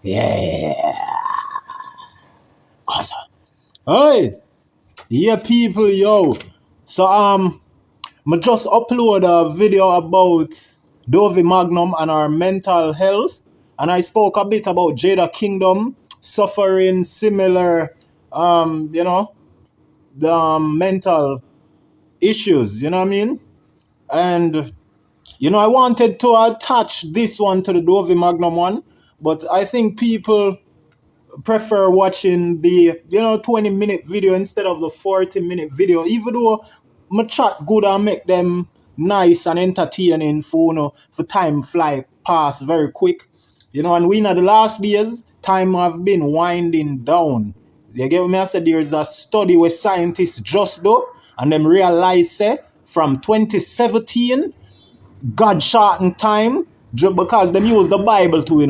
Yeah. Gaza. Hey, yeah, people, yo. So, I just upload a video about Dovey Magnum and our mental health, and I spoke a bit about Jada Kingdom suffering similar, the mental issues. You know what I mean? And I wanted to attach this one to the Dovey Magnum one, but I think people prefer watching the 20-minute video instead of the 40-minute video, even though my chat good and make them nice and entertaining for time fly past very quick. And we know the last days time have been winding down. You get me? I said there's a study where scientists just do, and them realize say from 2017 God shortened time because them use the Bible too.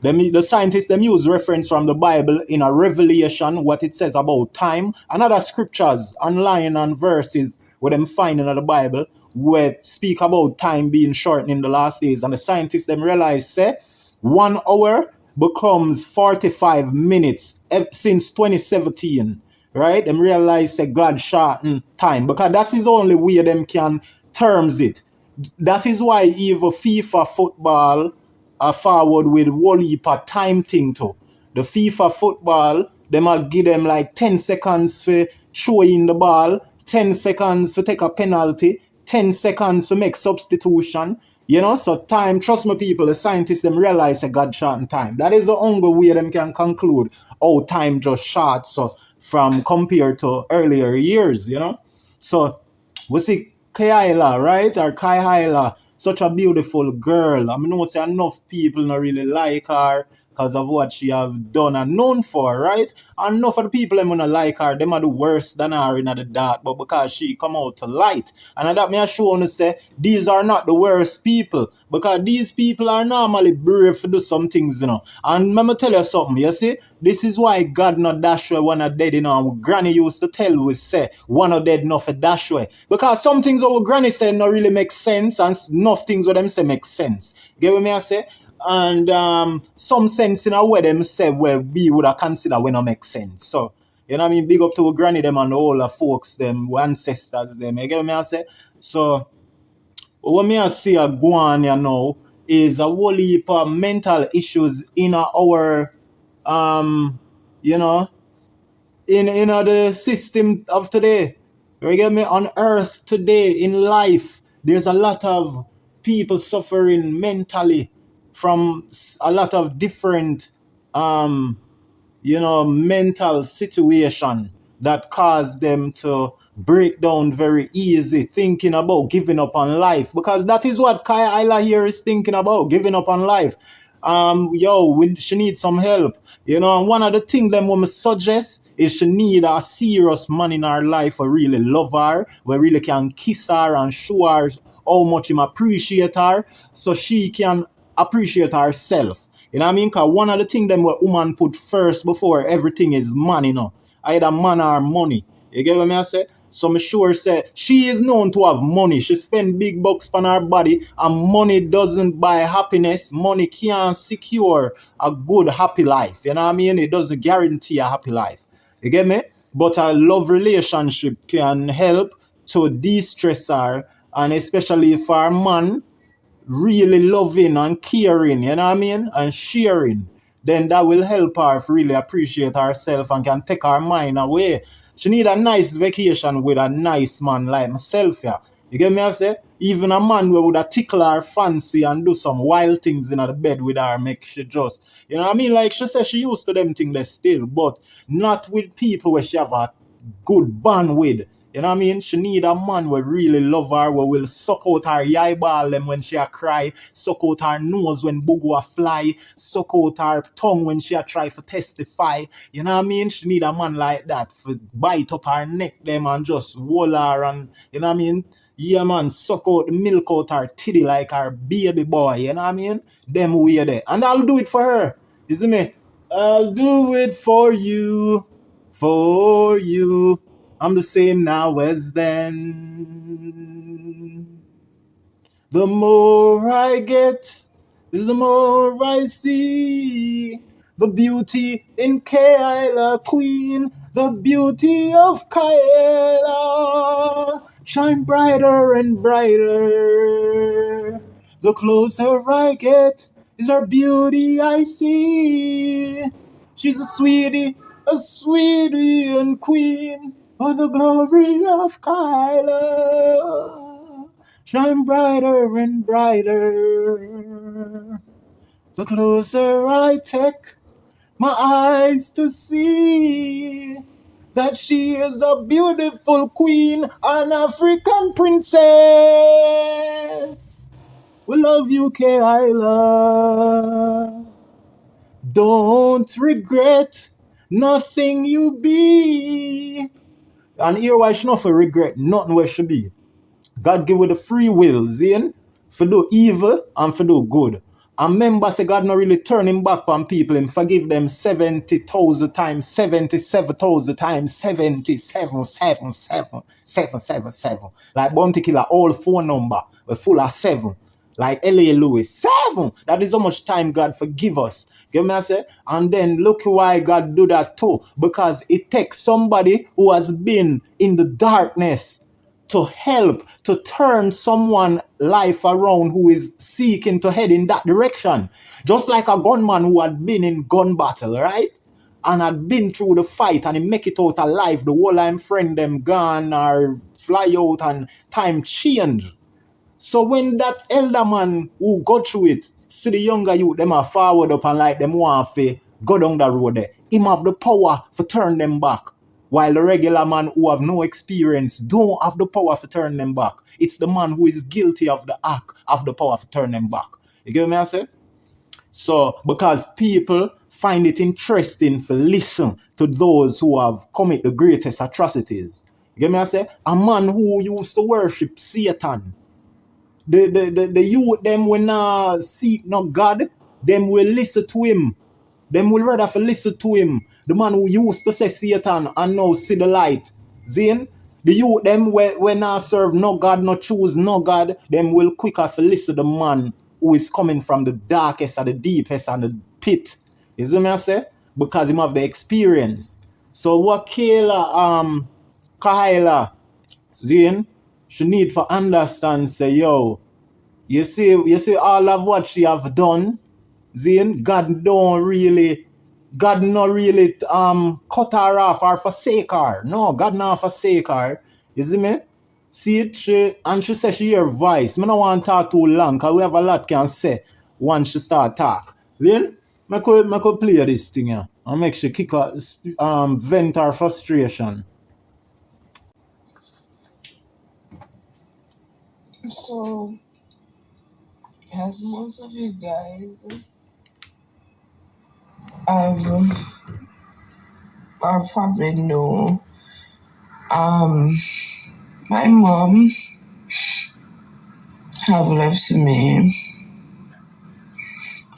The scientists them use reference from the Bible in a revelation, what it says about time, and other scriptures online and verses where them find in the Bible where speak about time being shortened in the last days. And the scientists them realize say 1 hour becomes 45 minutes since 2017. Right? Them realize say God shortened time because that is the only way them can terms it. That is why even FIFA football are forward with whole heap of time thing too. The FIFA football, they might give them like 10 seconds for throwing the ball, 10 seconds to take a penalty, 10 seconds to make substitution. So time, trust me people, the scientists them realize a God shortened time. That is the only way them can conclude how time just short so from compared to earlier years, So we see Ky'highlah, right? Or Ky'highlah, such a beautiful girl. I mean, know say enough people not really like her because of what she have done and known for, right? And enough of the people them not like her, them are the worse than her in the dark, but because she come out to light. And that me I show you say these are not the worst people, because these people are normally brave to do some things, And let me tell you something, you see, this is why God not dash away one of dead, And Granny used to tell we say one of dead not for dash away. Because some things our Granny said not really make sense, and enough things what them say make sense. Get what me I say? And some sense in a way them say where we would have considered when not make sense. So, you know what I mean? Big up to our granny them and all the folks them, our ancestors them. You get what I say? So, what me I see a go on is a whole heap of mental issues in our in the system of today. You get me? On earth today, in life, there's a lot of people suffering mentally from a lot of different mental situation that cause them to break down very easy, thinking about giving up on life. Because that is what Ky'highlah here is thinking about, giving up on life. She needs some help. And one of the things them women suggest is she need a serious man in her life who really love her, who really can kiss her and show her how much him appreciate her, so she can appreciate herself. You know what I mean? Because one of the things them what woman put first before everything is money, either man or money. You get what I say? So me sure say she is known to have money. She spend big bucks on her body, and money doesn't buy happiness. Money can't secure a good happy life. You know what I mean? It doesn't guarantee a happy life. You get me? But a love relationship can help to de-stress her, and especially for a man really loving and caring, you know what I mean? And sharing, then that will help her really appreciate herself and can take her mind away. She need a nice vacation with a nice man like myself, yeah. You get me I say? Even a man who would have tickle her fancy and do some wild things in the bed with her make she just, you know what I mean? Like she said she used to them things still, but not with people where she have a good bond with. You know what I mean? She need a man who really love her, who will suck out her eyeball them when she a cry, suck out her nose when bugu a fly, suck out her tongue when she a try to testify. You know what I mean? She need a man like that for bite up her neck them and just hold her and, you know what I mean? Yeah man, suck out the milk out her titty like her baby boy, you know what I mean? Them way there. And I'll do it for her. You see me? I'll do it for you. For you. I'm the same now as then. The more I get, is the more I see. The beauty in Ky'highlah Queen, the beauty of Ky'highlah, shine brighter and brighter. The closer I get, is her beauty I see. She's a sweetie and queen of the glory of Ky'highlah. Shine brighter and brighter. The closer I take my eyes to see that she is a beautiful queen, an African princess. We love you, Ky'highlah. Don't regret nothing you be. And here why she not for regret nothing where she be. God give you the free will, Zane, for do evil and for do good. And remember, say God not really turning back on people and forgive them 70,000 times, 77,000 times, 77,777,777. Like Bounty Killer, all phone number, we're full of 7. Like L.A. Lewis, 7. That is how much time God forgive us. Get me I say? And then look why God do that too. Because it takes somebody who has been in the darkness to help to turn someone's life around who is seeking to head in that direction. Just like a gunman who had been in gun battle, right? And had been through the fight and he make it out alive. The whole time friend them gone or fly out and time change. So when that elder man who go through it, see the younger youth, them are forward up and like them want to go down the road there, him have the power to turn them back. While the regular man who have no experience don't have the power to turn them back. It's the man who is guilty of the act have the power to turn them back. You get me I say? So, because people find it interesting to listen to those who have committed the greatest atrocities. You get me I say? A man who used to worship Satan. The youth, them will not seek no God, them will listen to him. Them will rather listen to him. The man who used to say Satan and now see the light. Zine? The youth, them when not serve no God, no choose no God, them will quicker listen to the man who is coming from the darkest and the deepest and the pit. You see what I say? Because him have the experience. So what Ky'highlah, Zine, she need for understand, say, yo, you see all of what she have done, Zane, God not really cut her off or forsake her. No, God not forsake her. You see me? See it, she said she hear voice. I don't want to talk too long because we have a lot can say once she start talk. Then, I could play this thing here and make she kick her, vent her frustration. So, as most of you guys have or probably know, my mom have left me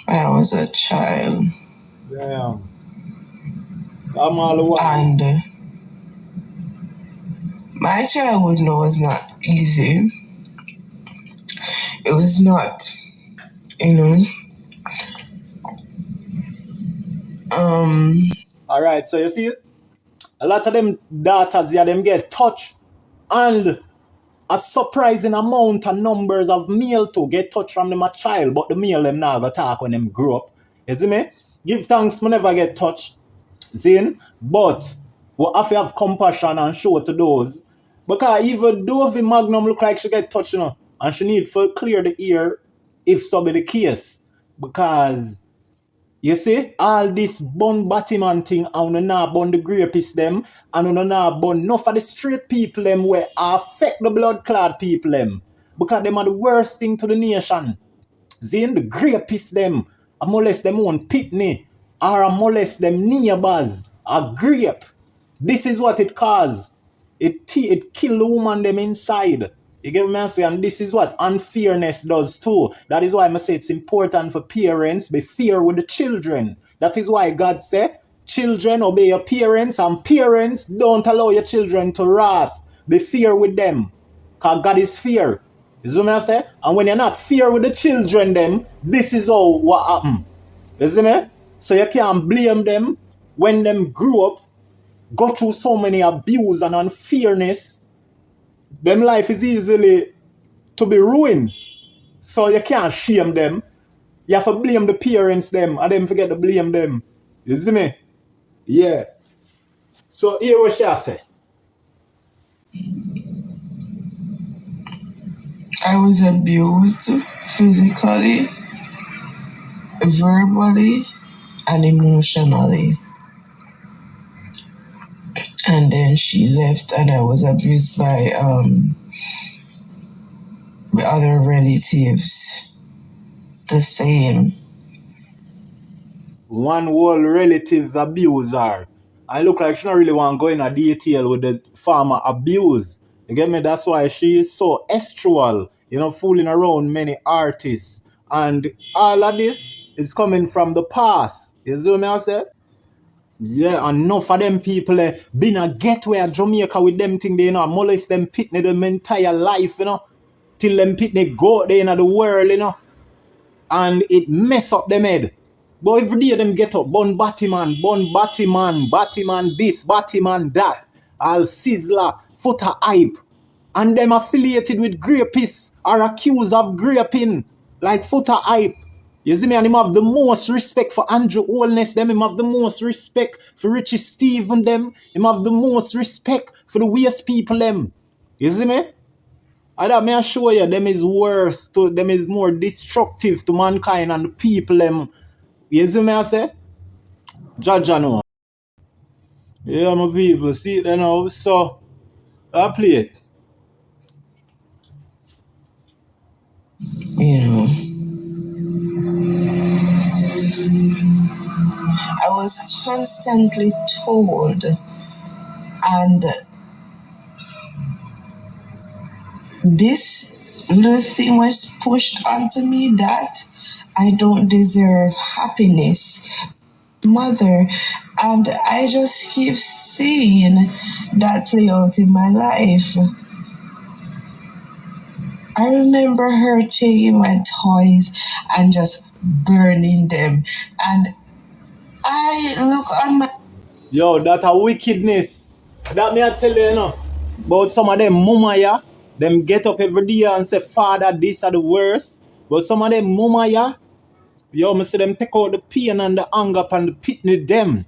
when I was a child. Damn. I'm all away. And my childhood was not easy. It was not, you know. All right, so you see, a lot of them daughters, yeah, them get touched, and a surprising amount of numbers of male too get touched from them a child, but the male them now go talk when them grow up. You see me? Give thanks, me never get touched, zin, but we have to have compassion and show to those. Because even though the Magnum look like she get touched, you know, and she need to clear the ear if so be the case. Because you see, all this bun BATTYMAN thing, and we not bun the gRAPIST them, and we not bun enough of the straight people them where affect the blood clad people them. Because them are the worst thing to the nation. Zine, the gRAPIST them, a molest them own pitney, or a molest them neighbors, a grape. This is what it cause. It kill the woman them inside. You get me say, and this is what unfairness does too. That is why I say it's important for parents be fair with the children. That is why God said, children obey your parents, and parents don't allow your children to rot. Be fair with them. Because God is fair. You see me I say? And when you're not fair with the children them, this is how what happen. You see me? So you can't blame them when them grew up, go through so many abuse and unfairness, them life is easily to be ruined. So you can't shame them. You have to blame the parents them and them forget to blame them. You see me? Yeah. So here what she say. I was abused physically, verbally, and emotionally. And then she left, and I was abused by other relatives. The same. One whole relatives abuse her. I look like she don't really want to go in a detail with the farmer abuse. You get me? That's why she is so estual, fooling around many artists. And all of this is coming from the past. You see what I say? Yeah, and enough of them people been a getaway at Jamaica with them thing, molest them pitney them entire life, till them pitney go out there in the world, and it mess up them head. But every day them get up, born Battyman this, Battyman that, all Sizzler, Foota hype, and them affiliated with gRAPIST are accused of graping, like Foota hype. You see me, and him have the most respect for Andrew Holness, them, him have the most respect for Richie Stephen, them, him have the most respect for the waste people, them. You see me? And that may I show you, them is worse, them is more destructive to mankind and the people, them. You see me, I say? Judge, I know. Yeah, my people, see it now, so, I play it. You know, I was constantly told, and this little thing was pushed onto me that I don't deserve happiness, mother, and I just keep seeing that play out in my life. I remember her taking my toys and just burning them, and I look on my Yo, that a wickedness. That me I tell you, But some of them mama ya, them get up every day and say, Father, this are the worst. But some of them mama ya, yo, me see them take out the pain and the anger and the pitney them.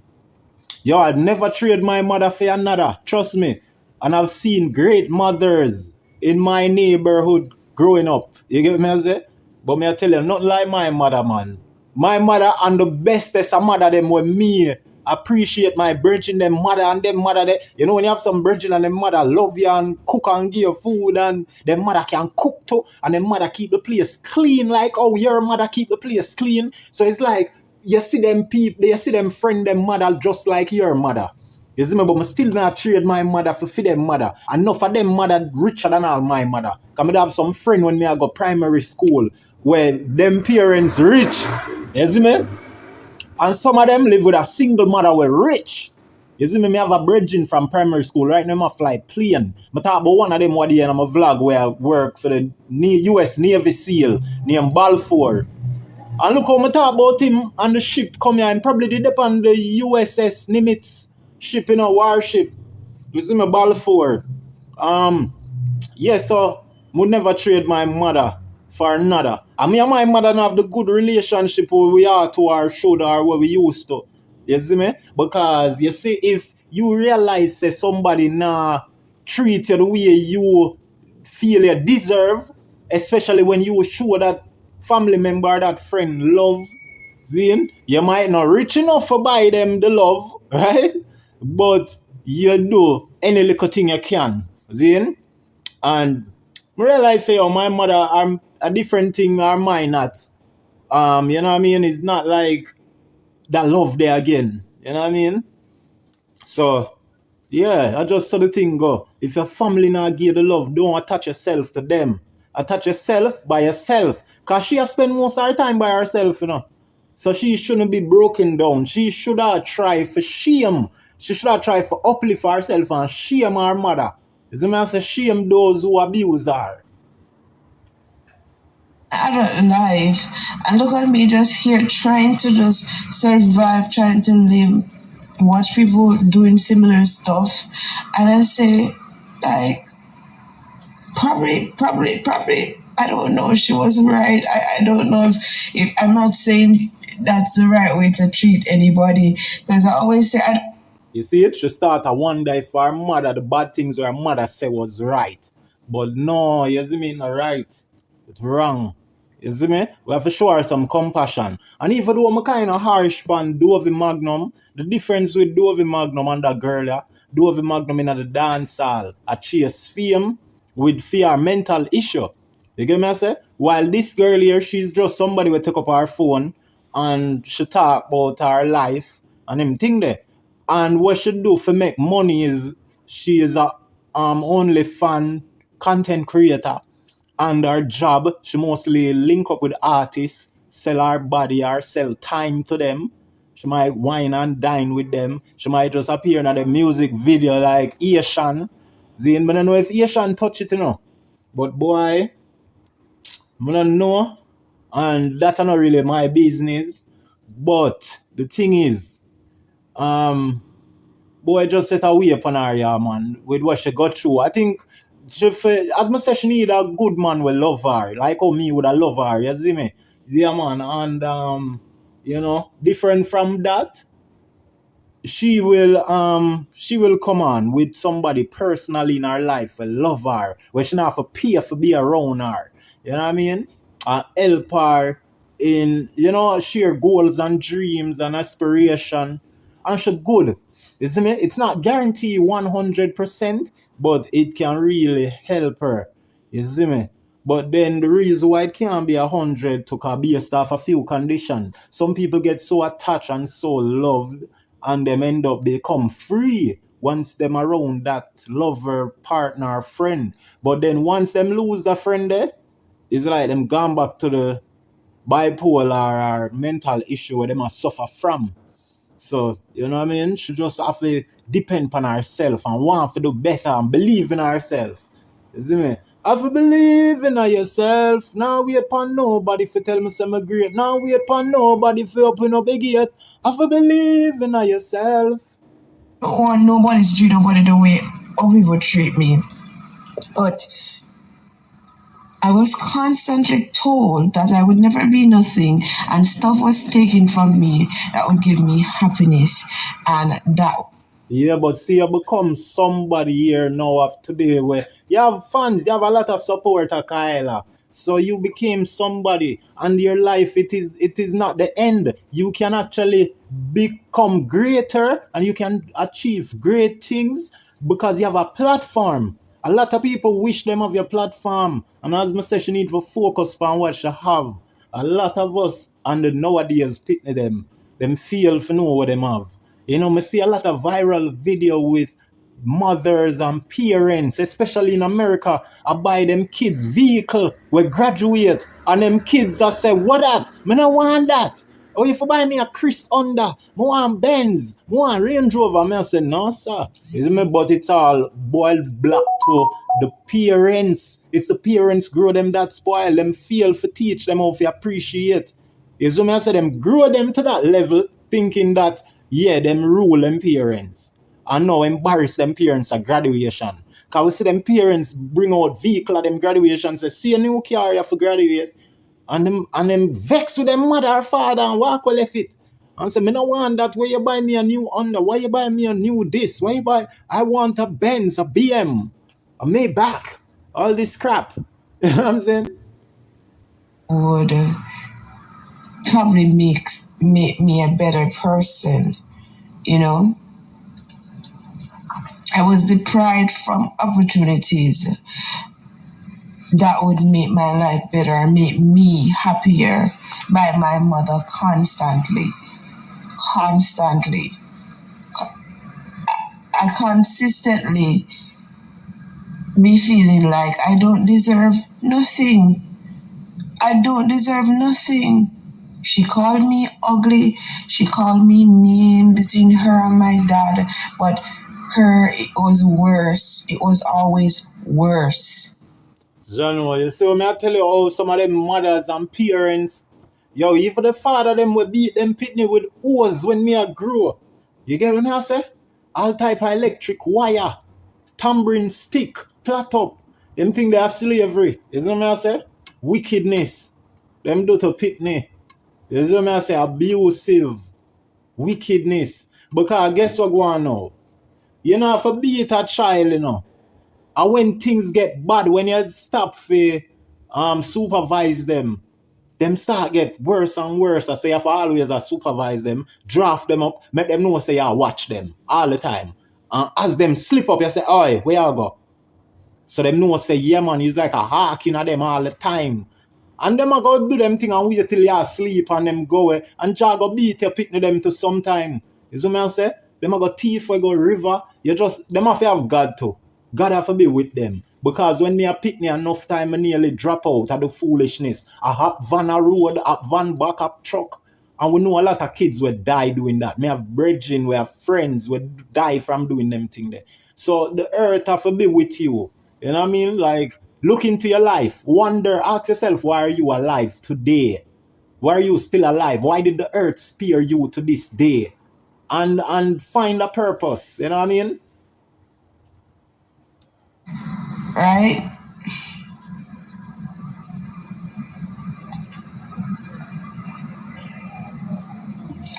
Yo, I'd never trade my mother for another. Trust me. And I've seen great mothers in my neighborhood growing up. You get me I say? But me I tell you, not like my mother, man. My mother and the bestest of mother them were me. Appreciate my brethren, them mother and them mother. When you have some brethren and them mother love you and cook and give you food and them mother can cook too and them mother keep the place clean like how your mother keep the place clean. So it's like you see them people, you see them friend them mother just like your mother. You see me, but I still not trade my mother for them mother. Enough of them mother richer than all my mother. Because I have some friend when I go primary school where them parents rich. You see me? And some of them live with a single mother where rich. You see me, I have a brethren from primary school. Right now, I fly plane. I talk about one of them one day in my vlog where I work for the US Navy SEAL named Balfour. And look how I talk about him on the ship come here and probably did up on the USS Nimitz ship, warship. You see me, Balfour. Yeah, so would never trade my mother for another. And me and my mother don't have the good relationship where we are to our shoulder or where we used to. You see me? Because you see, if you realize say somebody now treat you the way you feel you deserve, especially when you show that family member, that friend love, Zine, you might not rich enough to buy them the love, right? But you do any little thing you can, Zine. And I realize say, my mother are a different thing or mine not. You know what I mean? It's not like that love there again. You know what I mean? So yeah, I just saw the thing go. If your family not give the love, don't attach yourself to them. Attach yourself by yourself. Cause she has spent most of her time by herself. So she shouldn't be broken down. She should have tried for shame. She should have tried for uplift herself and shame her mother. You see me? I say shame those who abuse her. adult life, and look at me just here trying to just survive, trying to live, watch people doing similar stuff, and I say, like, probably, I don't know, she was right. I don't know if I'm not saying that's the right way to treat anybody, because I always say, You see it? She start to wonder if her mother, the bad things her mother said was right. But no, you see me, not right. It's wrong. You see me? We have to show her some compassion. And even though I'm kind of harsh on Dovey Magnum, the difference with Dovey Magnum and that girl, yeah, Dovey Magnum in the dancehall, a chase fame with fear mental issue. You get me I say? While this girl here, she's just somebody will take up her phone and she talk about her life and them thing there. And what she do for make money is she is a only fan content creator. And her job, she mostly link up with artists, sell her body or sell time to them. She might wine and dine with them. She might just appear in a music video like Ayetian. Zane, I don't know if Ayetian touch it, you know. But boy, I don't know. And that's not really my business. But the thing is, um, boy just set a way upon her, yeah, man, with what she got through. I think as much as she need a good man will love her, like how me would have love her, you see me? Yeah, man, and different from that, she will come on with somebody personally in her life will love her, where she not have to pay for be around her. You know what I mean? And help her in, share goals and dreams and aspiration. And she good. You see me? It's not guaranteed 100%, but it can really help her. You see me? But then the reason why it can't be 100 to based off a few conditions. Some people get so attached and so loved and them end up become free once them around that lover, partner, friend. But then once them lose a friend there, it's like them gone back to the bipolar or mental issue where they must suffer from. So, you know what I mean? She just have to depend on herself and want to do better and believe in herself. You see me? Have to believe in yourself. Now wait upon nobody if you tell me something great. Now wait upon nobody if you open up a gate. Have to believe in yourself. I don't want nobody to treat nobody the way other people treat me. But I was constantly told that I would never be nothing, and stuff was taken from me that would give me happiness, and that. Yeah, but see, you become somebody here now of today where you have fans, you have a lot of support at Ky'highlah. So you became somebody, and your life it is not the end. You can actually become greater and you can achieve great things because you have a platform. A lot of people wish them have your platform. And as I said, you need to focus on what you have. A lot of us and the nowadays picking them feel for know what them have. I see a lot of viral video with mothers and parents, especially in America, I buy them kids vehicle, we graduate, and them kids are say, what that? Me no want that. Or if you buy me a Chris Honda, I want Benz, I want Range Rover, me I say, no sir. You see me? But it's all boiled black to the parents. It's the parents grow them that spoil, them feel for teach them how to appreciate. You see me? I say them grow them to that level, thinking that, yeah, them rule them parents. And now embarrass them parents at graduation. Because we see them parents bring out vehicle at them graduation, say, see a new car you have to graduate. And them vex with them mother or father and walk or left it. And say, me no want that. Why you buy me a new Honda? Why you buy me a new this? Why you buy? I want a Benz, a BM, a Maybach. All this crap. You know what I'm saying? Would probably make me a better person, you know? I was deprived from opportunities that would make my life better and make me happier by my mother constantly. Constantly. I consistently be feeling like I don't deserve nothing. I don't deserve nothing. She called me ugly. She called me name between her and my dad. But her, it was worse. It was always worse. Jano, you see me I tell you how some of them mothers and parents, yo, even the father them will beat them pitney with hose when me a grow. You get what I say? All type of electric wire, tambourine stick, plait up. Them think they are slavery. You see what I say? Wickedness. Them do to pitney. You see what I say? Abusive. Wickedness. Because guess what go on now? You know, if you beat a child, you know, and when things get bad, when you stop for supervise them start get worse and worse. So you have to always supervise them, draft them up, make them know say you watch them all the time. As them slip up, you say, oi, where you go? So them know say, yeah man, he's like a hawking at them all the time. And them a go do them thing and wait till you asleep and them go away. And Jah go beat you, picnic them to some time. You see what I say? Them a go thief or go river. You just, them have to have God too. God have to be with them. Because when me a picnic enough time, I nearly drop out of the foolishness. I hop van a road, hop van back up truck. And we know a lot of kids will die doing that. Me have brethren, we have friends will die from doing them thing there. So the earth have to be with you. You know what I mean? Like, look into your life. Wonder, ask yourself, why are you alive today? Why are you still alive? Why did the earth spare you to this day? And find a purpose. You know what I mean? right?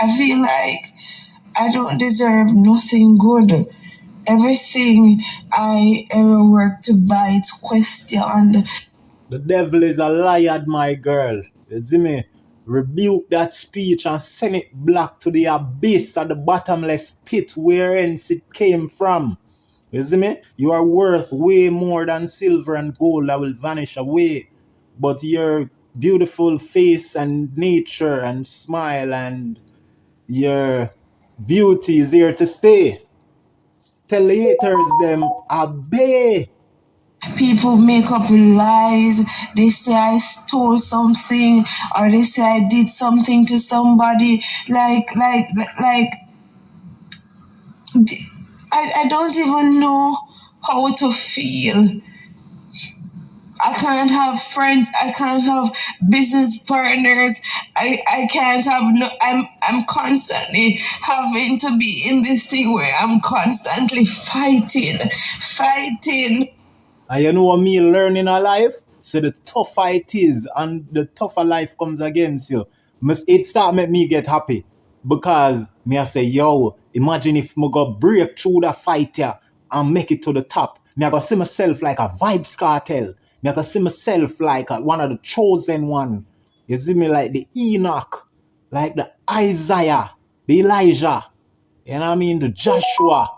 I feel like I don't deserve nothing good. Everything I ever worked to buy, it's questioned. The devil is a liar, my girl. You see me? Rebuke that speech and send it back to the abyss of the bottomless pit whence it came from. You see me? You are worth way more than silver and gold that will vanish away. But your beautiful face and nature and smile and your beauty is here to stay. Tell the haters them, obey. People make up lies. They say I stole something, or they say I did something to somebody. Like, I don't even know how to feel. I can't have friends. I can't have business partners. I can't have no. I'm constantly having to be in this thing where I'm constantly fighting. And you know what me learn in a life? So the tougher it is and the tougher life comes against you, it start make me get happy. Because me I say, yo, imagine if me go break through the fight here and make it to the top. Me I go see myself like a Vybz Kartel. Me I go see myself like one of the chosen one. You see me like the Enoch, like the Isaiah, the Elijah, you know what I mean? The Joshua.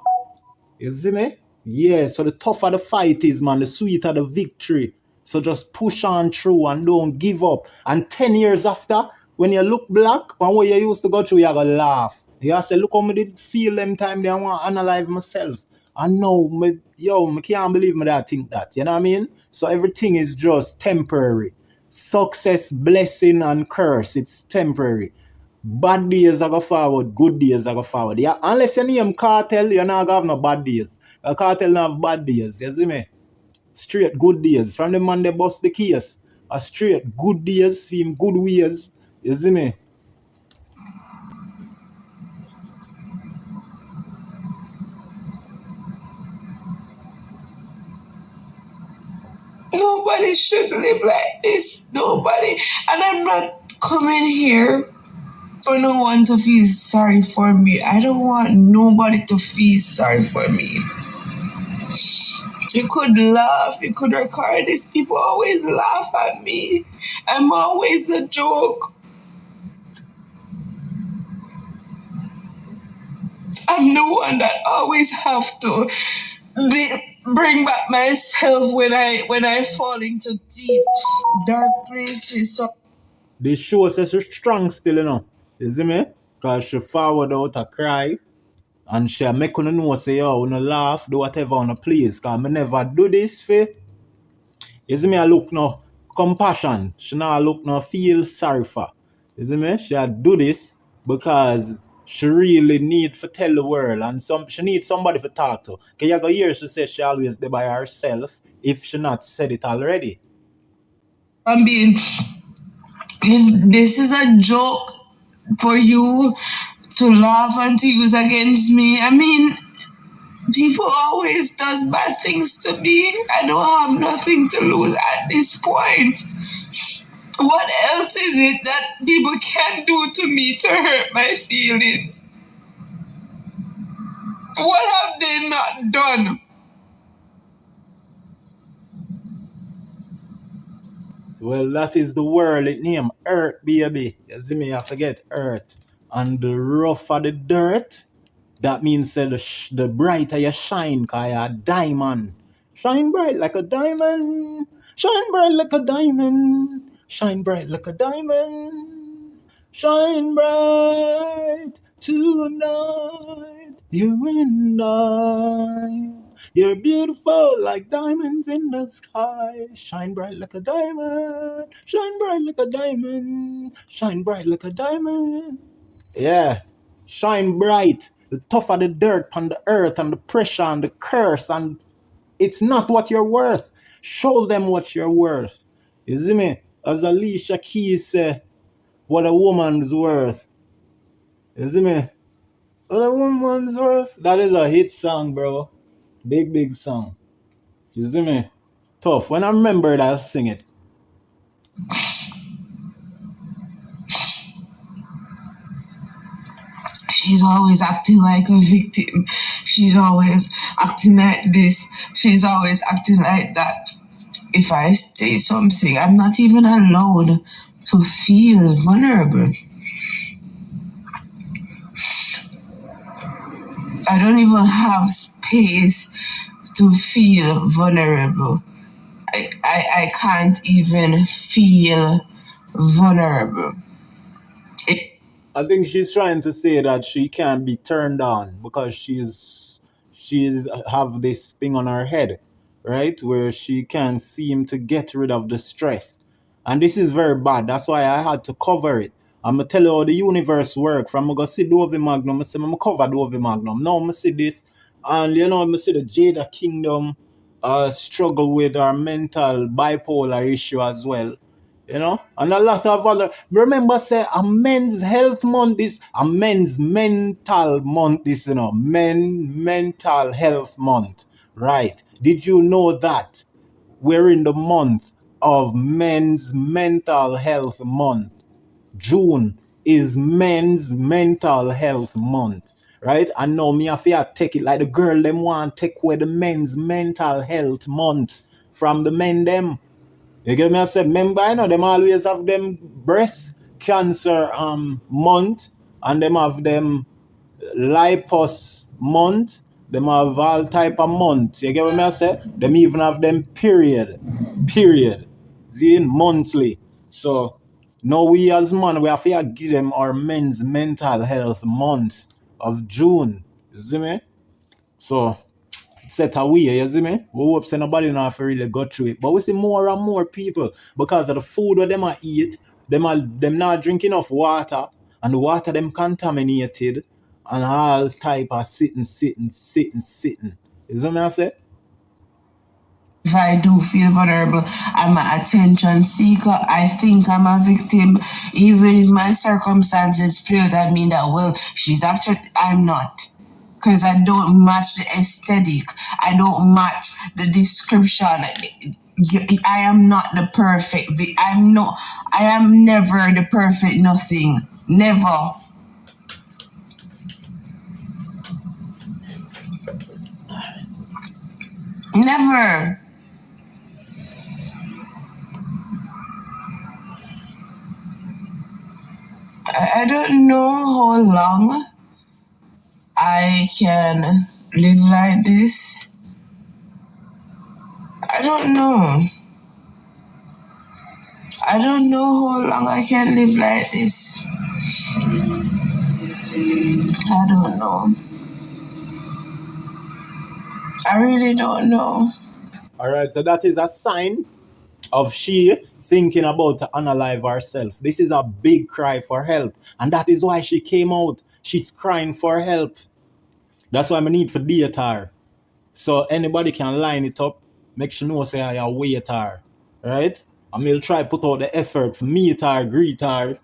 You see me? Yeah, so the tougher the fight is, man, the sweeter the victory. So just push on through and don't give up. And 10 years after, when you look back on what you used to go through, you're going to laugh. You say, look how me did feel them time they want to analyze myself. And now, I can't believe me that I think that. You know what I mean? So everything is just temporary. Success, blessing, and curse, it's temporary. Bad days are go forward, good days are go forward. Yeah, unless you name Kartel, you're not gonna have no bad days. A Kartel not have bad days, you see me? Straight good days. From the man they bust the case. A straight good days, for him good ways. You see me? Nobody should live like this. Nobody. And I'm not coming here for no one to feel sorry for me. I don't want nobody to feel sorry for me. You could laugh, you could record this. People always laugh at me. I'm always the joke. I'm the one that always have to bring back myself when I fall into deep dark places. So The show says she's strong still, you know. You see me? Because she forward out a cry. And she make you know, say, yo, wanna laugh, do whatever on a please. Because I never do this for. You see me, I look no compassion. She now look no feel sorry for. You see me? She do this because she really need to tell the world, and she need somebody to talk to. Cause you go hear she say she always there by herself if she not said it already. I mean, if this is a joke for you to laugh and to use against me, I mean, people always does bad things to me. I don't have nothing to lose at this point. What else is it that people can do to me to hurt my feelings? What have they not done? Well, that is the world it name Earth, baby. You see me, I forget Earth. And the rougher the dirt, that means that the brighter you shine, cause you're a diamond. Shine bright like a diamond. Shine bright like a diamond. Shine bright like a diamond. Shine bright tonight. You and I. You're beautiful like diamonds in the sky. Shine bright like a diamond. Shine bright like a diamond. Shine bright like a diamond. Yeah. Shine bright. The tougher the dirt on the earth and the pressure and the curse, and it's not what you're worth. Show them what you're worth. You see me? As Alicia Keys said, what a woman's worth. You see me? What a woman's worth. That is a hit song, bro. Big, big song. You see me? Tough. When I remember it, I'll sing it. She's always acting like a victim. She's always acting like this. She's always acting like that. If I say something, I'm not even allowed to feel vulnerable. I don't even have space to feel vulnerable. I can't even feel vulnerable. I think she's trying to say that she can't be turned on because she's have this thing on her head, right? Where she can't seem to get rid of the stress. And this is very bad. That's why I had to cover it. I'm gonna tell you how the universe work. From I go see Dovey Magnum, I say I'm cover Dovey Magnum. Now I see this, and I see the Jada Kingdom struggle with our mental bipolar issue as well. And a lot of other. Remember, say a men's health month is a men's mental month. This, mental health month, right? Did you know that we're in the month of men's mental health month? June is men's mental health month, right? And now me have to take it like the girl them want take away the men's mental health month from the men them. You get me? I said, remember, them always have them breast cancer month, and them have them lipos month, them have all type of month. You get what I say? Them even have them period. See, monthly. So now we as man, we have to give them our men's mental health month of June. You see me? So set away, you see me? We hope say nobody not have to really go through it. But we see more and more people because of the food that them a eat, them not drink enough water, and the water them contaminated and all type of sitting. You see me I say? If I do feel vulnerable, I'm an attention seeker. I think I'm a victim. Even if my circumstances play out, I mean that, well, I'm not. Because I don't match the aesthetic. I don't match the description. I am not the perfect. I am never the perfect nothing. Never. Never. I don't know how long I can live like this. I don't know. I don't know how long I can live like this. I don't know. I really don't know. All right, so that is a sign of she thinking about to unalive herself. This is a big cry for help, and that is why she came out. She's crying for help. That's why I need for date her. So anybody can line it up, make sure know say I wait her. Right? I mean try put out the effort for meet her, greet her.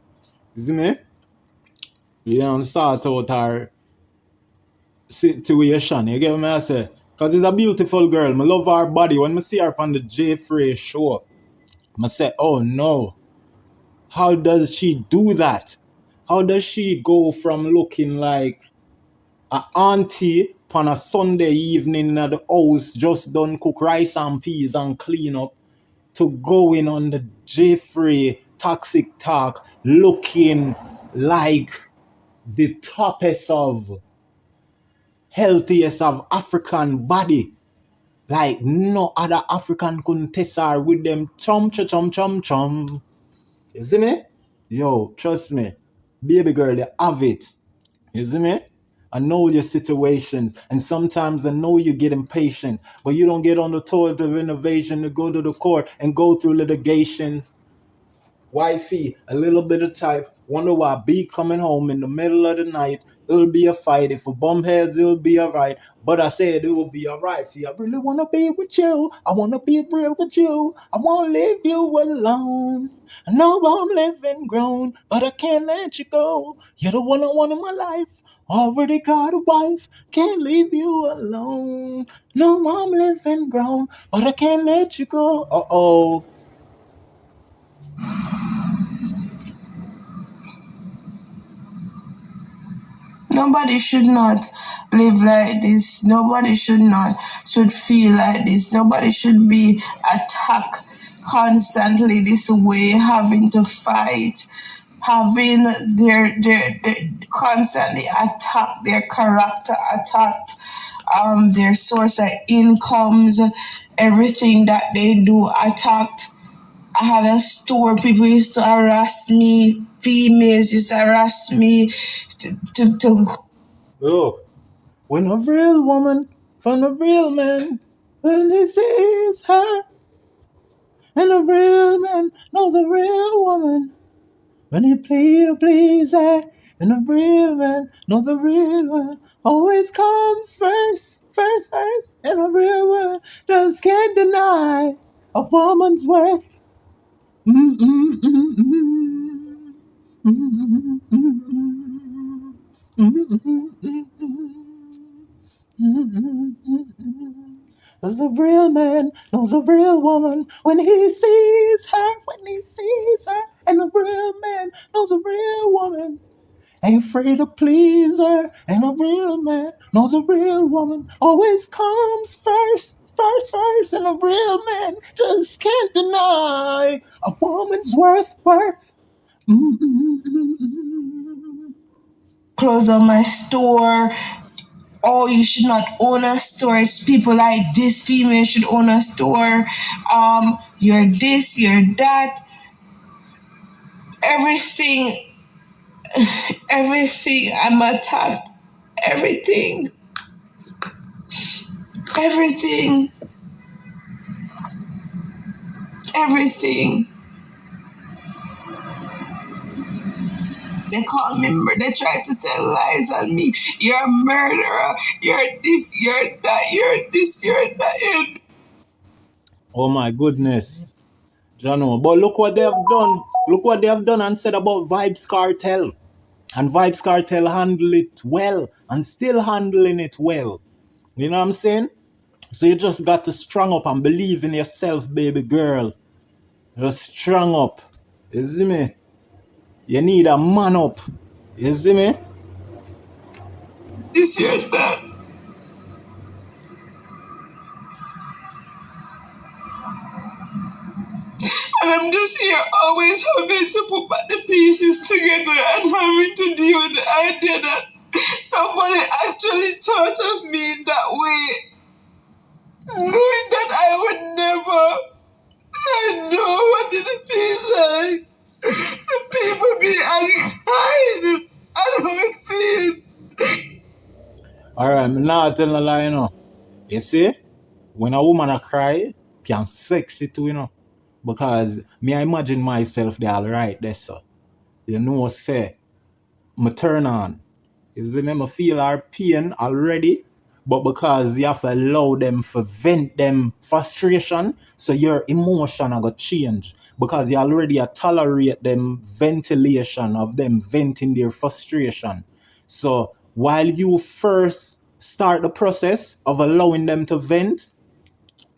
You see me? You know, sort out her situation. You get what I say? Because it's a beautiful girl. I love her body. When I see her on the J Frey show, I say, oh no. How does she do that? How does she go from looking like a auntie on a Sunday evening at the house, just done cook rice and peas and clean up, to going on the Jeffrey Toxic Talk looking like the toppest of healthiest of African body? Like no other African couldn't test her with them chum chum chum chum chum. You see me? Yo, trust me. Baby girl, you have it. You see me? I know your situations, and sometimes I know you get impatient, but you don't get on the toilet of innovation to go to the court and go through litigation. Wifey, a little bit of type, wonder why B coming home in the middle of the night. It'll be a fight. If for bum heads, it'll be alright. But I said it will be alright. See, I really wanna be with you. I wanna be real with you. I won't leave you alone. I know I'm living grown, but I can't let you go. You're the one I want in my life. Already got a wife, can't leave you alone. No, I'm living grown, but I can't let you go. Uh-oh. Nobody should not live like this. Nobody should feel like this. Nobody should be attacked constantly this way, having to fight, having their constantly attacked, their character attacked, their source of incomes, everything that they do attacked. I had a store, people used to harass me, females used to harass me to Look, when a real woman from a real man, when he sees her, and a real man knows a real woman, when he please her, and a real man knows a real one, always comes first, and a real one just can't deny a woman's worth. The real man knows a real woman when he sees her, and the real man knows a real woman. Ain't afraid to please her, and a real man knows a real woman always comes first, and a real man just can't deny a woman's worth. close on my store. Oh, you should not own a store. It's people like this female should own a store. You're this, you're that. Everything, everything. I'm attacked. Everything, everything, everything. They call me, they try to tell lies on me. You're a murderer. You're this, you're that, you're this, you're that. Oh my goodness. You know, but look what they have done. Look what they have done and said about Vybz Kartel. And Vybz Kartel handle it well and still handling it well. You know what I'm saying? So you just got to strong up and believe in yourself, baby girl. Just strong up. You see me? You need a man up. You see me? This, you're that. And I'm just here always having to put back the pieces together and having to deal with the idea that somebody actually thought of me in that way. Knowing that I would never. I know what it feels like. The people be unkind. I know it feels. Alright, I'm not telling a lie, you know. You see? When a woman a cry, can sexy too, you know. Because me I imagine myself there alright there, so. You know say, me turn on. Is them feel our pain already, but because you have to allow them to vent them frustration, so your emotion are gonna change. Because you already tolerate them ventilation of them venting their frustration. So while you first start the process of allowing them to vent,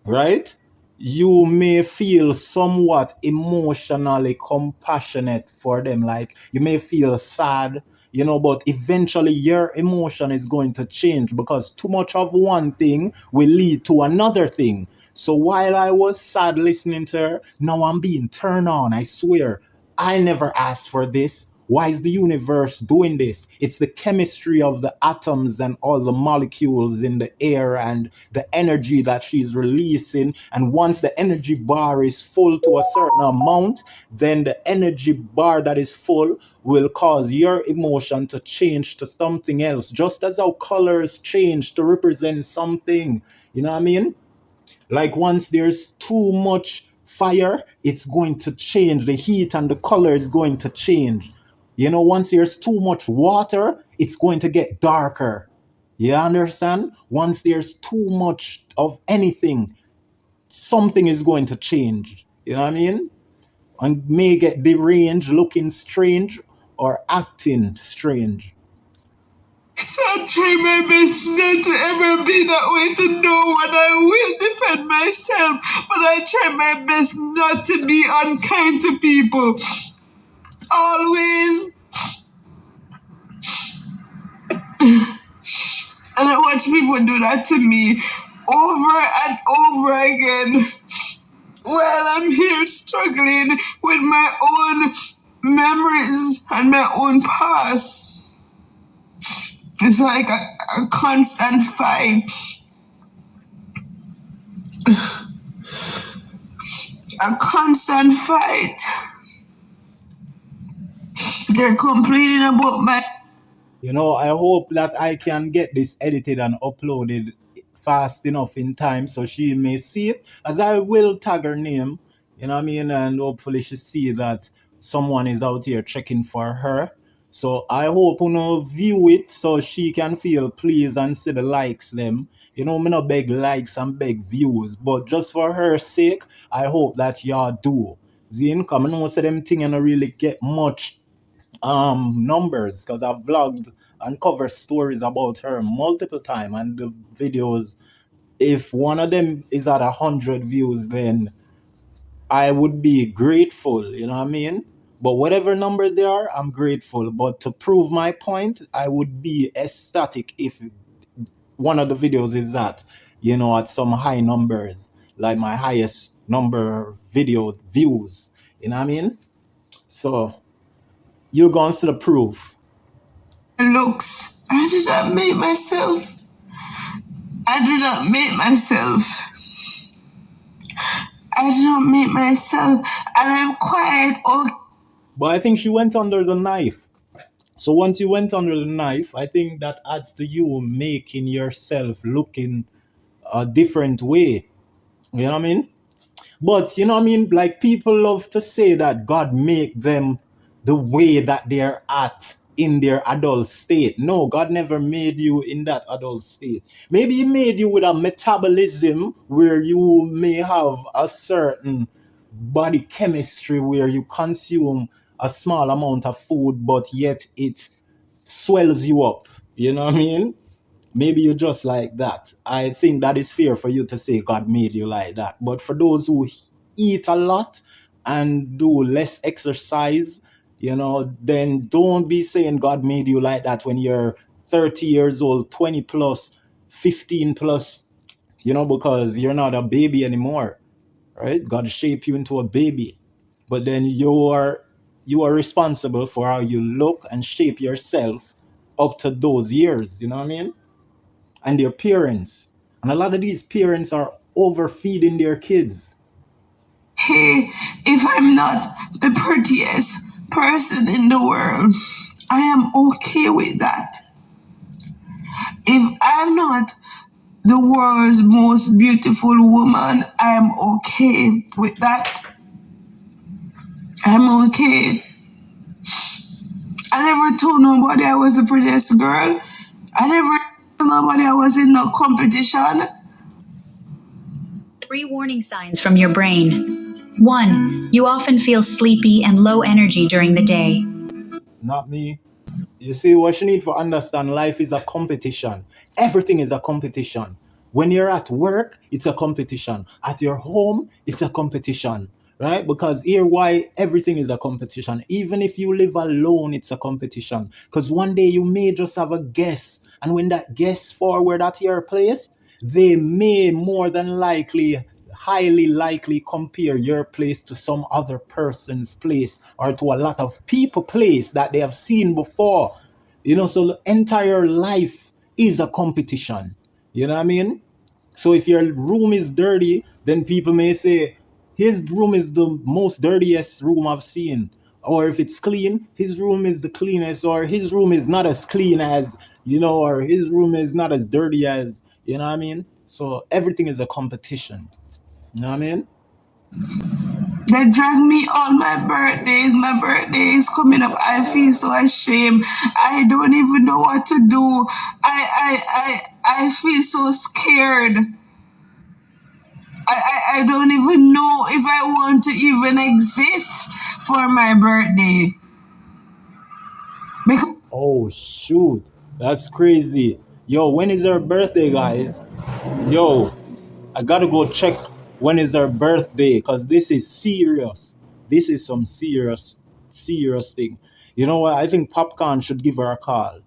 right? You may feel somewhat emotionally compassionate for them. Like you may feel sad, but eventually your emotion is going to change because too much of one thing will lead to another thing. So while I was sad listening to her, now I'm being turned on. I swear, I never asked for this. Why is the universe doing this? It's the chemistry of the atoms and all the molecules in the air and the energy that she's releasing. And once the energy bar is full to a certain amount, then the energy bar that is full will cause your emotion to change to something else, just as how colors change to represent something. You know what I mean? Like once there's too much fire, it's going to change. The heat and the color is going to change. Once there's too much water, it's going to get darker. You understand? Once there's too much of anything, something is going to change. You know what I mean? And may get deranged, looking strange, or acting strange. So I try my best not to ever be that way to no one. I will defend myself, but I try my best not to be unkind to people. Always. And I watch people do that to me over and over again while I'm here struggling with my own memories and my own past. It's like a constant fight. A constant fight. They're complaining about my... I hope that I can get this edited and uploaded fast enough in time so she may see it, as I will tag her name, you know what I mean, and hopefully she see that someone is out here checking for her. So I hope view it so she can feel pleased and see the likes them. Me not beg likes and beg views, but just for her sake, I hope that y'all do. Zin, come and know say them thing and not really get much numbers, because I've vlogged and covered stories about her multiple times, and the videos, if one of them is at 100 views, then I would be grateful, you know what I mean? But whatever number they are, I'm grateful. But to prove my point, I would be ecstatic if one of the videos is at some high numbers, like my highest number video views, you know what I mean? So you're going to see the proof. Looks. I did not make myself. I did not make myself. I did not make myself. And I'm quite okay. But I think she went under the knife. So once you went under the knife, I think that adds to you making yourself look in a different way. You know what I mean? But you know what I mean? Like people love to say that God make them the way that they're at in their adult state. No, God never made you in that adult state. Maybe He made you with a metabolism where you may have a certain body chemistry where you consume a small amount of food, but yet it swells you up. You know what I mean? Maybe you're just like that. I think that is fair for you to say God made you like that. But for those who eat a lot and do less exercise, then don't be saying God made you like that when you're 30 years old, 20 plus, 15 plus, because you're not a baby anymore, right? God shaped you into a baby. But then you are responsible for how you look and shape yourself up to those years, you know what I mean? And their parents. And a lot of these parents are overfeeding their kids. Hey, if I'm not the prettiest person in the world, I am okay with that. If I'm not the world's most beautiful woman, I am okay with that. I'm okay. I never told nobody I was the prettiest girl. I never told nobody I was in no competition. 3 warning signs from your brain. 1. You often feel sleepy and low energy during the day. Not me. You see, what you need to understand, life is a competition. Everything is a competition. When you're at work, it's a competition. At your home, it's a competition. Right? Because here, why everything is a competition. Even if you live alone, it's a competition. Because one day you may just have a guest. And when that guest forward at your place, they may more than likely, highly likely compare your place to some other person's place or to a lot of people place that they have seen before. You know, so the entire life is a competition. You know what I mean? So if your room is dirty, then people may say, his room is the most dirtiest room I've seen. Or if it's clean, his room is the cleanest, or his room is not as clean as, you know, or his room is not as dirty as, you know what I mean? So everything is a competition. You know what I mean? They drag me on my birthdays. My birthday is coming up. I feel so ashamed. I don't even know what to do. I feel so scared. I don't even know if I want to even exist for my birthday. Because Oh, shoot. That's crazy. Yo, when is her birthday, guys? Yo, I gotta go check when is her birthday, because this is serious. This is some serious thing. You know what? I think Popcaan should give her a call.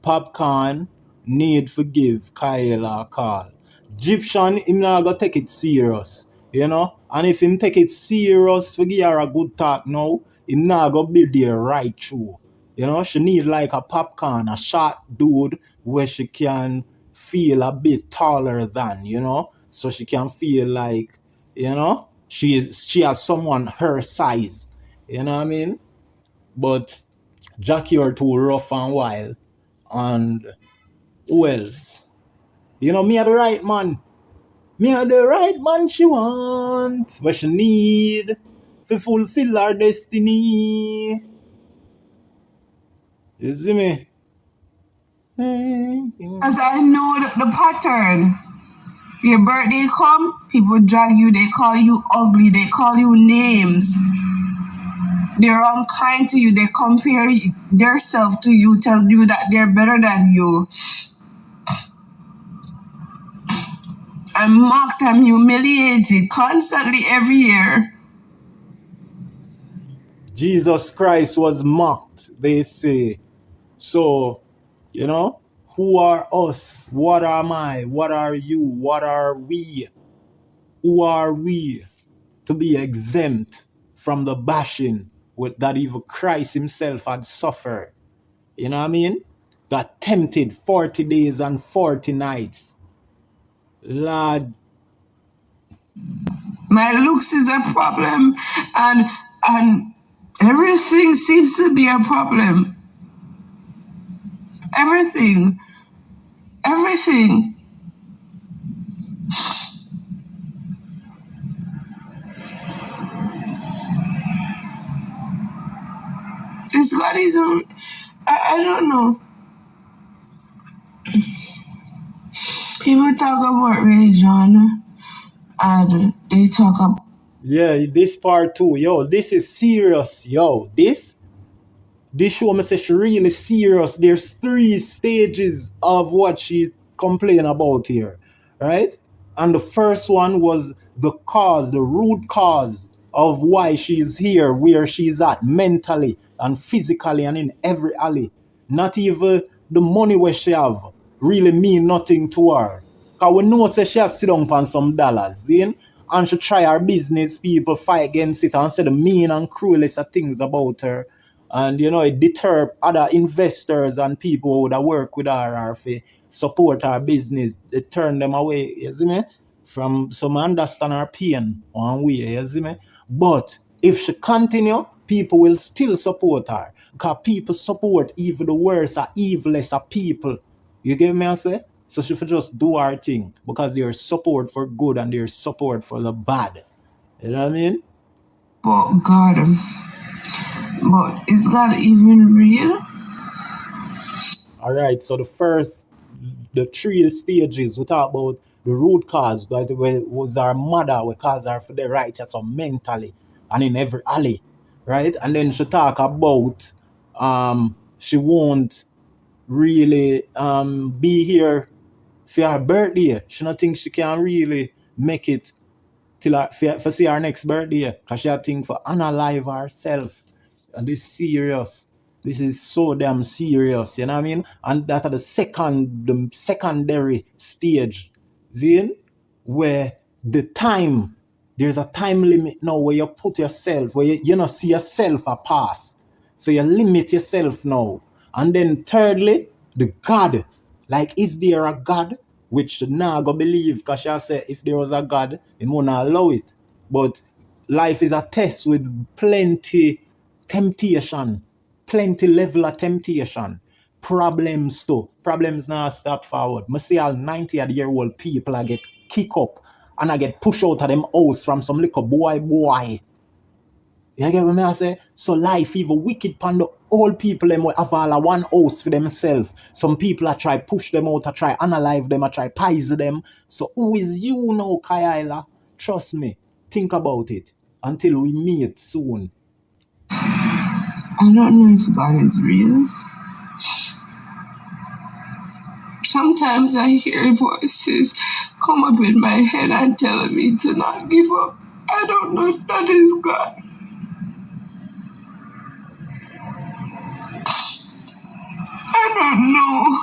Popcaan need to give Ky'highlah a call. Egyptian, him not gonna take it serious. You know? And if him take it serious for give her a good talk now, him not gonna be there right through. You know, she need like a Popcaan, a short dude where she can feel a bit taller than, you know, so she can feel like, you know, she has someone her size. You know what I mean? But Jackie are too rough and wild. And who else? You know, me are the right man. Me are the right man she want. What she need to fulfill her destiny. You see me? as I know the pattern. Your birthday come, people drag you, they call you ugly, they call you names. They're unkind to you, they compare themselves to you, tell you that they're better than you. I'm mocked, I'm humiliated constantly every year. Jesus Christ was mocked, they say. So, you know, who are us? What am I? What are you? What are we? Who are we to be exempt from the bashing with that even Christ himself had suffered? You know what I mean? Got tempted 40 days and 40 nights. Lord, My looks is a problem, and everything seems to be a problem. Everything. This God is, I don't know. People talk about religion and they talk about yeah, this part too. Yo, this is serious. Yo, this show me say she really serious. There's 3 stages of what she complain about here, right? And the first one was the cause, the root cause of why she's here, where she's at mentally and physically and in every alley. Not even the money where she have really mean nothing to her. Cause we know say she has sit down on some dollars, see? And she try her business, people fight against it and say the mean and cruelest of things about her. And you know, it deter other investors and people who would have worked with her or fi support her business. It turn them away, you see me? From some understand her pain one way, you see me? But if she continue, people will still support her. Because people support even the worst or evilest of people. You get me I say? So she should just do her thing. Because there's support for good and there's support for the bad. You know what I mean? God. But is God even real? All right. So the three stages we talk about the root cause that was our mother, we cause her for the righteous so mentally and in every alley, right? And then she talk about she won't really be here for her birthday. She don't think she can really make it till for see her next birthday because she think for unalive herself. And this is serious. This is so damn serious, you know what I mean? And that are the secondary stage, see? Where there's a time limit now where you put yourself, where you know see yourself a pass. So you limit yourself now. And then thirdly, the God. Like, is there a God? Which now go believe, because she say if there was a God, it won't allow it. But life is a test with plenty temptation, plenty level of temptation, problems too. Problems now stop forward. I see all 90-year-old people I get kick up and I get pushed out of them house from some little boy. You get what I say? So life even wicked pan the old people them have all a one house for themselves. Some people I try push them out, I try analyze them, I try pies them. So who is you now, Ky'highlah? Trust me. Think about it. Until we meet soon. I don't know if God is real. Sometimes I hear voices come up in my head and telling me to not give up. I don't know if that is God. I don't know.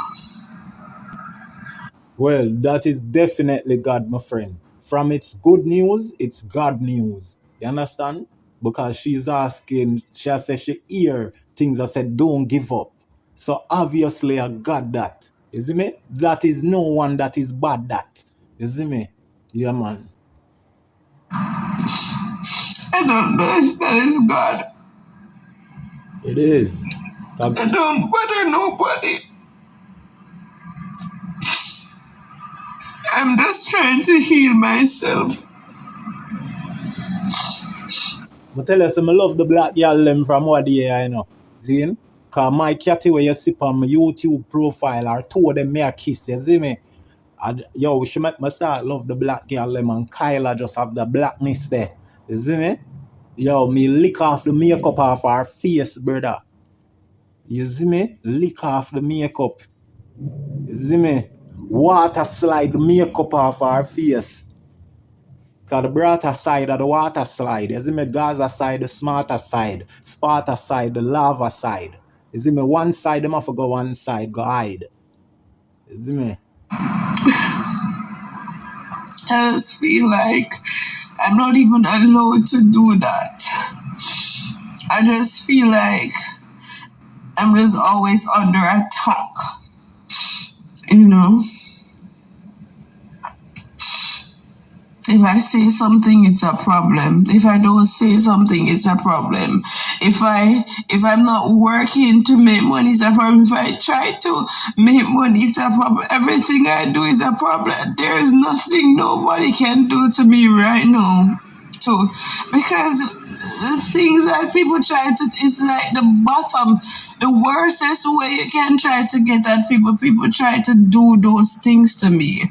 Well, that is definitely God, my friend. From its good news, it's God news. You understand? Because she's asking, she said she hear things that said, don't give up. So obviously I got that. You see me? That is no one that is bad that. You see me? Yeah, man. I don't know if that is God. It is. I don't bother nobody. I'm just trying to heal myself. I tell you, I love the black girl them from what day, I know. See? Because my catty where you see on my YouTube profile or two of them me a kiss, you see me? And, yo, she make me start love the black girl them and Ky'highlah just have the blackness there. You see me? Yo, me lick off the makeup off her face, brother. You see me? Lick off the makeup. You see me? Water slide the makeup off her face. Because the brighter side of the water slide. You see me? Gaza side, the smarter side. Sparta side, the lava side. You see me? One side, them have to go one side, go hide. You see me? I just feel like I'm not even allowed to do that. I just feel like I'm just always under attack. You know? If I say something, it's a problem. If I don't say something, it's a problem. If I'm not working to make money, it's a problem. If I try to make money, it's a problem. Everything I do is a problem. There is nothing nobody can do to me right now. So, because the things that people try to, it's like the bottom, the worstest way you can try to get at people. People try to do those things to me.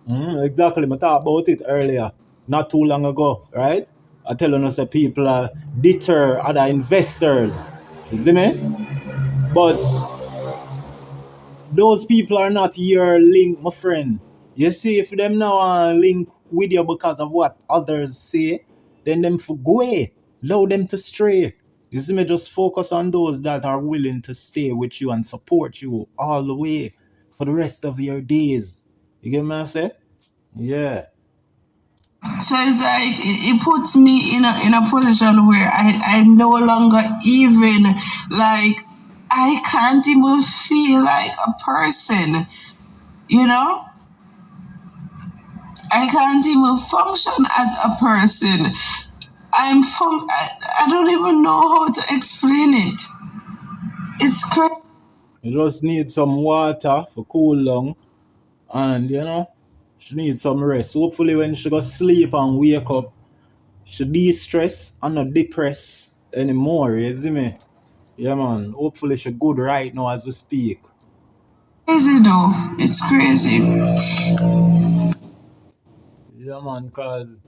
Exactly. I talked about it earlier, not too long ago, right? I tell you, say people are deter other investors. You see me? But those people are not your link, my friend. You see, if them now link with you because of what others say, then them for go away. Allow them to stray. You see me? Just focus on those that are willing to stay with you and support you all the way for the rest of your days. You get me? I say? Yeah. So it's like it puts me in a position where I no longer even like I can't even feel like a person, you know? I can't even function as a person. I don't even know how to explain it. It's crazy. You just need some water for cool down and she needs some rest. Hopefully when she go sleep and wake up, she de-stress and not depressed anymore, you see me? Yeah, man. Hopefully she good right now as we speak. Crazy though. It's crazy. Yeah, man, cause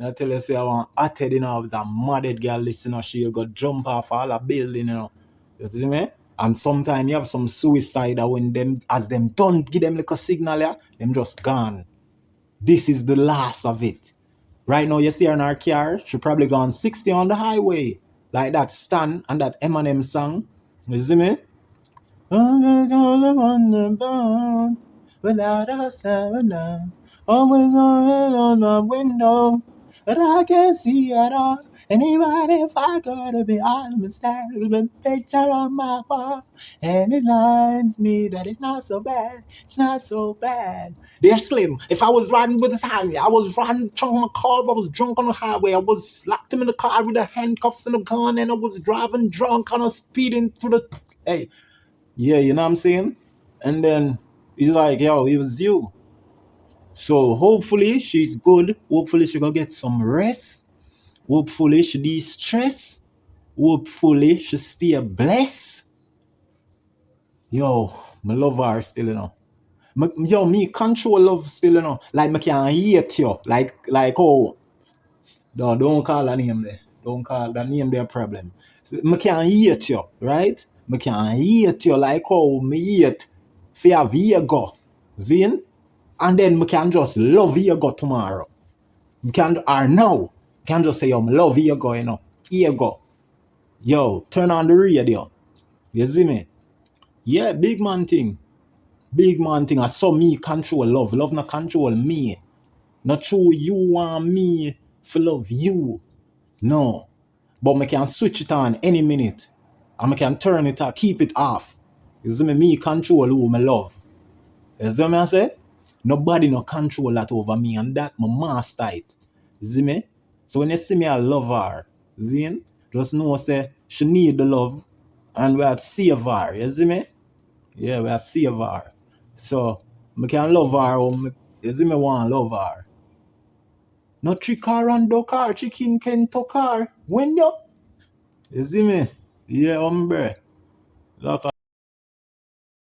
I tell you, say I want Addi, you know, was a mad girl listen, she'll go jump off all a building, you know. You see me? And sometimes you have some suicide that when them, as them don't give them like a signal, yeah, them just gone. This is the last of it. Right now, you see her in her car, she probably gone 60 on the highway. Like that Stan and that Eminem song. You see me? On without a sound, always on my window, but I can't see at all. Anybody if I gotta be honest, the picture on my wall, and it reminds me that it's not so bad. It's not so bad. Dear Slim, if I was riding with his hand, I was riding drunk on my car, I was drunk on the highway, I was locked him in the car with the handcuffs and a gun, and I was driving drunk on a speeding through the. Hey, yeah, you know what I'm saying? And then he's like, yo, it was you. So hopefully she's good. Hopefully she gonna get some rest. Hopefully she de-stress. Hopefully she stay blessed. Yo, me love her still, you know. Me control love still, you know. Like me can hate you. Like oh, no, don't call her name there. Don't call that name there problem. So, me can hate you, right? Me can hate you like how me hate fi have ego. Zin? And then me can just love ego tomorrow. You can or now. Can just say yo, me love ego, you know. Ego. Yo, turn on the radio. You see me? Yeah, big man thing. Big man thing. I saw me control love. Love not control me. Not true you want me for love you. No. But I can switch it on any minute. And I can turn it off, keep it off. You see me? Me control who I love. You see me I say? Nobody no control that over me, and that my master it. You see me? So when you see me, I love her. You see me? Just know say she need the love and we have to save her. You see me? Yeah, we have to save her. So I can love her or you see me want love her. No trick her and duck her, chicken can tuck her. When you see me? Yeah, hombre. Like